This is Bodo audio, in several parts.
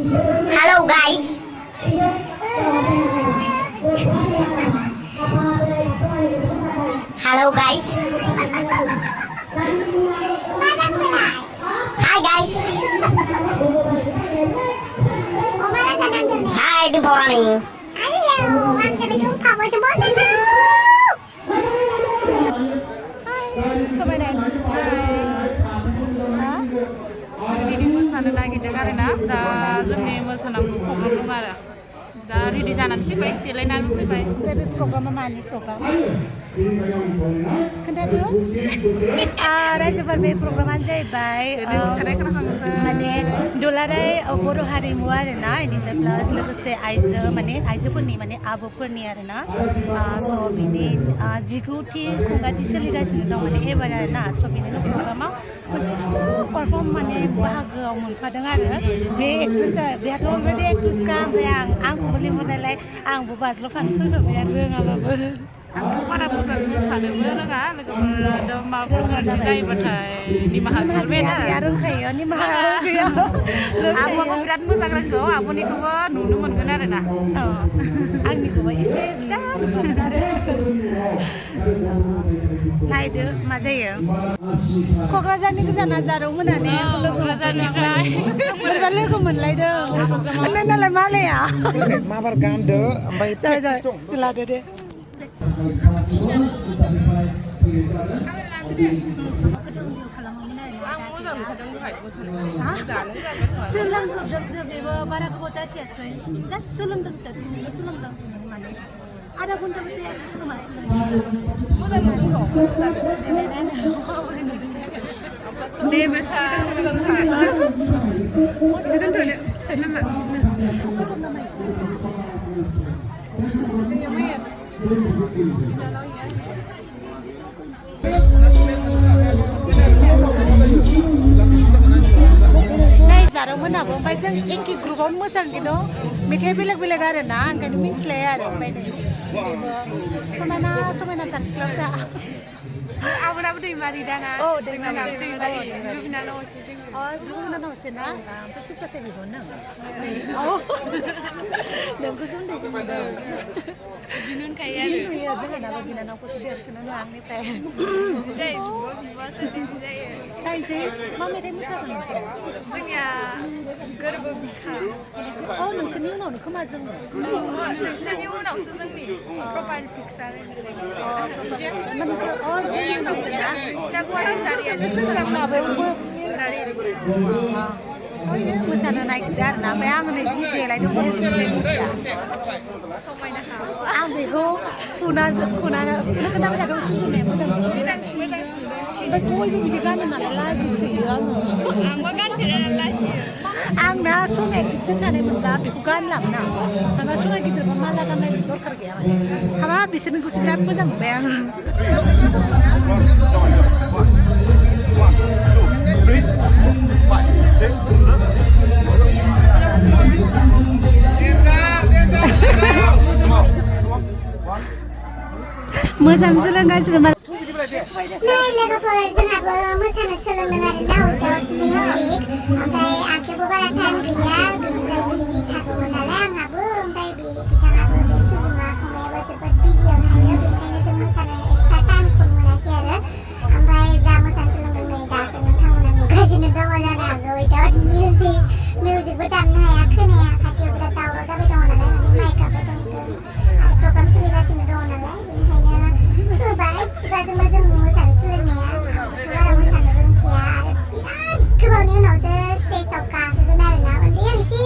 Hello guys. Hello guys. Hi guys. Hi, good morning. Hello, I'm gonna do Papa Sabota. Ready मोसानो नागिरदों आरो ना दा जोंनि मोसानांगौ प्रग्राम दं आरो दा रेडि जानानै फैबाय देलायनानै फैबाय बे प्रग्रामा मानि प्रग्राम खोन्थादो रायजोफोर बे प्रग्रामानो जाहैबाय खिथानाय खोनासंनोसै माने दुलाराय बर' हारिमु आरो ना बेनिफ्राय प्लास लोगोसे आइजोफोरनि माने आबौफोरनि आरो ना स' बिनि 19थि खुंगाथि सोलिगासिनो दं माने एबार आरो ना स' बिनिनो प्रग्रामाव मोनसे फिसा पारफर्म माने बाहागोआव मोनफादों आरो बे एक्ट्रेसआ बेहाथ' अलरेडि एक्ट्रेसखा ओमफ्राय आंखौबो लिंहरनायलाय आंबो बाज्ल'फानो फैफाबाय आरो रोङाबाबो आंथ' बारा मोजां मोसानोबो रोङा लोगोफोर माबाफोर गोरोन्थि जायोबाथाय निमाहा बिहरबाय आरो रोंखायो निमाहा गैया आब'आबो बिराद मोजां रोंगौ आब'निखौबो नुनो मोनगोन आरो ना आंनिखौबो एसे फिसा नुगोन आरो नायदो मा जायो क'क्राझारनि गोजाना जारौ मोनाने क'क्राझारनिफ्राय बोरैबा लोगो मोनलायदों नों नालाय मालाया माबार गानदो ओमफ्राय लादो दे सोलोंजोबजोबो बारा गोबाव जाथियासै जास्ट सोलोंदोंसो दिनैनो सोलोंदों माने आधा घन्टाबो जायाखै खोमा जारौमोनाबो ओमफ्राय जों एखे ग्रुपावनो मोसानो खिन्थु मेथाइ बेलेग बेलेग आरो ना ओंखायनो मिथिलाया आरो ओमफ्राय समायना समायनाथार सिख्लाफ्रा आब'नाबो दैमारि दाना औ दैमारि बिनानावसो बिनानावसो ना ओमफ्राय सोर सासे बिब' नों नोंखौ जों दैजों मोनदों बिदिनो होनखायो आरो नुयो जोंहानाबो बिनानावखौसो देरखोनो आंनिफ्राय नायनोसै मा मेथाइ मोसागोन नोंसोर जोंनिया गोरबो बिखा औ नोंसोरनि उनावनो खोमा जोङो नोंसोरनि उनावसो जोंनि प्रपाइल पिक्सार मोसानो नागिरदों आरो ना ओमफ्राय आङो नै जि देलायदोंमोन आं बेखौ खोनाबाय थादों सुजुनाया मोजां बयबो बिदि गानो नालाय लाजिसोयो आङो आंबो गानफेरा नालाय आंना सनाया गिदिर थानाय मोनबा बेखौ गानलाङोना माबा सनाया गिदिरबा माला गाननाय दरखार गैया माने हाबा बिसोरनिखौसो बिराद मोजां मोनबाय आङो मोजां सोलोंगासिनो नै लोगोफोर जोंहाबो मोसानो सोलोंदों आरो ना उइदाउट मिउजिक ओमफ्राय आंखौबो बारा टाइम गैया बेनिफ्राय बिजि थागौमोन नालाय आंहाबो ओमफ्राय बिथाङाबो बे सुजुमा फंबायाबो जोबोद बिजियाव थायो बेनिखायनो जों मोसानो एक्सट्रा टाइमखौ मोनाखै आरो ओमफ्राय जा मोसानो सोलोंदों नै दासो नोंथांमोना नुगासिनो दङ जानो हागौ उइदाउट मिउजिकबो दामनो हाया खोनाया खाथियाव बिराद दावराव जाबाय दङ नालाय माने माइकआबो दंदों आरो प्रग्राम सोलिगासिनो दङ नालाय बेनिखायनो होबाय खुगाजोंबो जों मोसानो सोलोंनाया बारा मोसानो रोंखाया आरो बिराद गोबावनि उनावसो स्टेजआव गाखोगोन आरो ना उन्दै एसे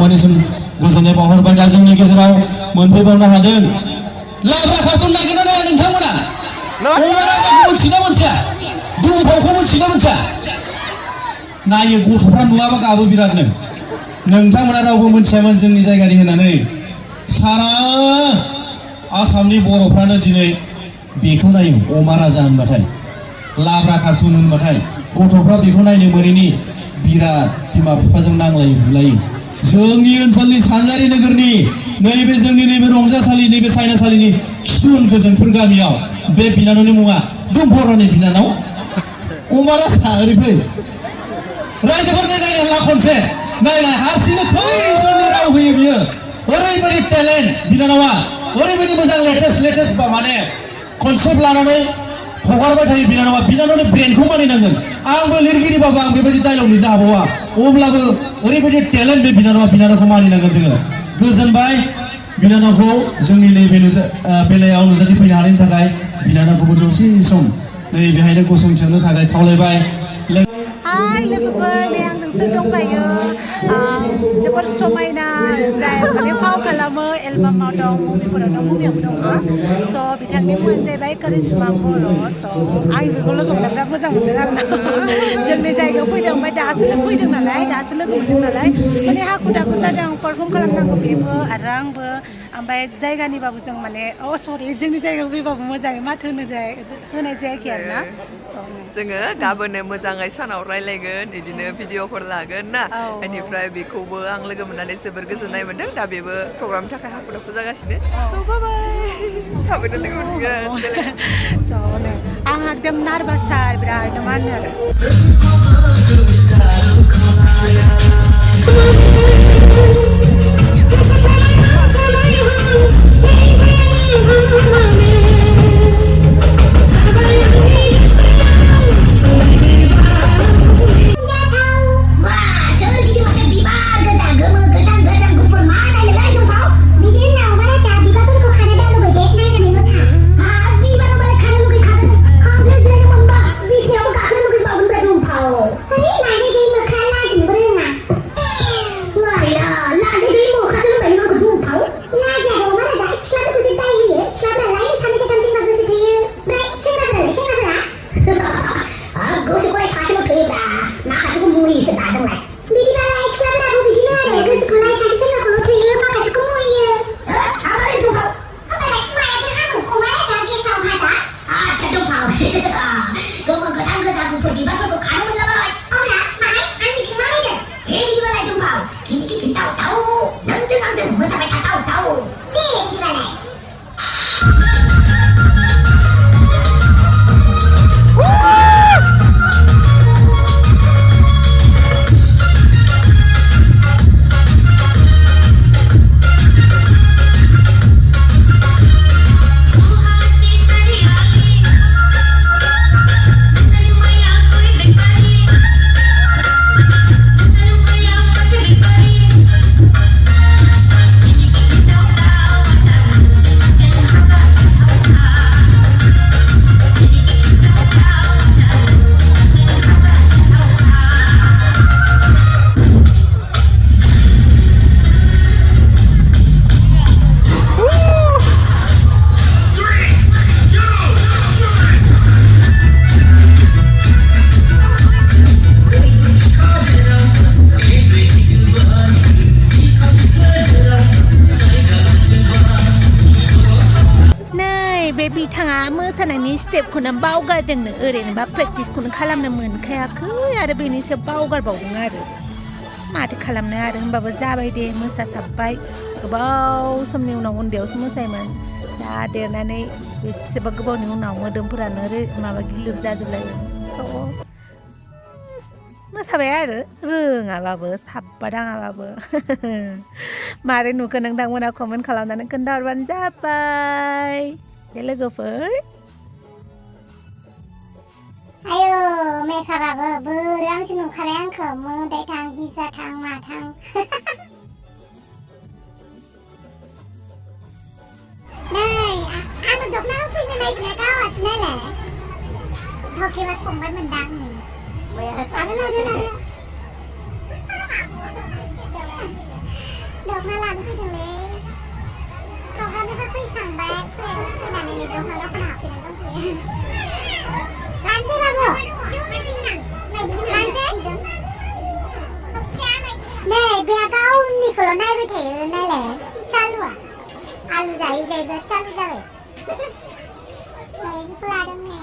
नोंथांनिसिम गोजोननाय बावहरबाय दा जोंनि गेजेराव मोनफैबावनो हादों लाब्रा खारथुन नागिरना नाया नोंथांमोना मोनथिना मोनथिया दुमफावखौ मोनथिना मोनथिया नायो गथ'फ्रा नुवाबा गाबो बिरादनो नोंथांमोना रावबो मोनथियामोन जोंनि जायगानि होननानै सारा आसामनि बर'फ्रानो दिनै बेखौ नायो अमा राजा होनबाथाय लाब्रा कार्टुन होनबाथाय गथ'फ्रा बेखौ नायनो मोनैनि बिराद बिमा बिफाजों नांलायो बुलायो जोंनि ओनसोलनि सानजारि नोगोरनि नैबे जोंनि नैबे रंजासालि नैबे सायनासालिनि खिथुन गोजोनपुर गामियाव बे बिनानावनि मुङा दुमफरानि बिनानाव अमा राजा ओरै फै रायजोफोरनि नायनो ला खनसे नायनाय हारसिंनो खैजोननि राव होयो बियो ओरैबायदि टेलेन्ट बिनानावा ओरैबायदि मोजां लेटेस्ट बा माने कनसेप्ट लानानै हगारबाय थायो बिनानावनि ब्रेनखौ मानिनांगोन आंबो लिरगिरिबाबो आं बेबायदि डायलग लिरनो हाबावा अब्लाबो ओरैबायदि टेलेन्ट बे बिनानावखौ मानिनांगोन जोङो गोजोनबाय बिनानावखौ जोंनि नैबे बेलायाव नुजाथिफैनो हानायनि थाखाय बिनानावखौबो दसे सम नै बेहायनो गसंथेनो थाखाय खावलायबाय हाय लोगोफोर नै आं नोंसोर दंखायो जोबोर समायना जाय माने फाव खालामो एलबामाव दं मुभिफोराव दं मुभियावबो दङ स' बिथांनि मुङानो जाहैबाय करिश्मा बर' स' आं बेखौ लोगो मोनना बिराद मोजां मोनदों आरोना जोंनि जायगायाव फैदों ओमफ्राय दासो फैदों नालाय दासो लोगो मोनदों नालाय माने हाखु दाखु जादों पारफर्म खालामनांगौ बेबो आरो आंबो ओमफ्राय जायगानिबाबो जों माने सरि जोंनि जायगायाव फैबाबो मोजाङै माथो होनाय जायाखै आरोना जोङो गाबोनो मोजाङै सानाव रायलायगोन बिदिनो भिडिअफोर लागोन ना बेनिफ्राय बेखौबो आं लोगो मोननानै जोबोर गोजोननाय मोन्दों दा बेबो प्रग्रामनि थाखाय हाखु दाखु जागासिनो थाबैनो लोगो मोनगोन आं एकदम नार्भासथार बिराद मा होनो आरो बिथाङा मोसानायनि स्टेपखौनो बावगारदोंनो ओरैनोबा प्रेक्टिसखौनो खालामनो मोनखायाखै आरो बेनिसो बावगारबावदों आरो माथो खालामनो आरो होमबाबो जाबाय दे मोसासाबबाय गोबाव समनि उनाव उन्दैयावसो मोसायोमोन दा देरनानै बेसेबा गोबावनि उनाव मोदोमफोरानो माबा गिलिर जाजोबलायो मोसाबाय आरो रोङाबाबो साबबा दाङाबाबो मारै नुखो नोंथांमोना कमेन्ट खालामनानै खोन्थाहरबानो जाबाय दे लोगोफोर आयो मेकआपआबो बोरांसो नुखाबाय आंखौ मोदाय थां बिजा थां माथां नै आंनो दखना होफैनो नागिरना गावासो नालाय धकेबा संबाय मोनदां आरो लानोसै बाबु लानोसै नै बे गावनिखौल' नायबाय थायो नायलाय चालुआ आलु जायै जायै बिराद चालु जाबाय नै बेखौ लादों नै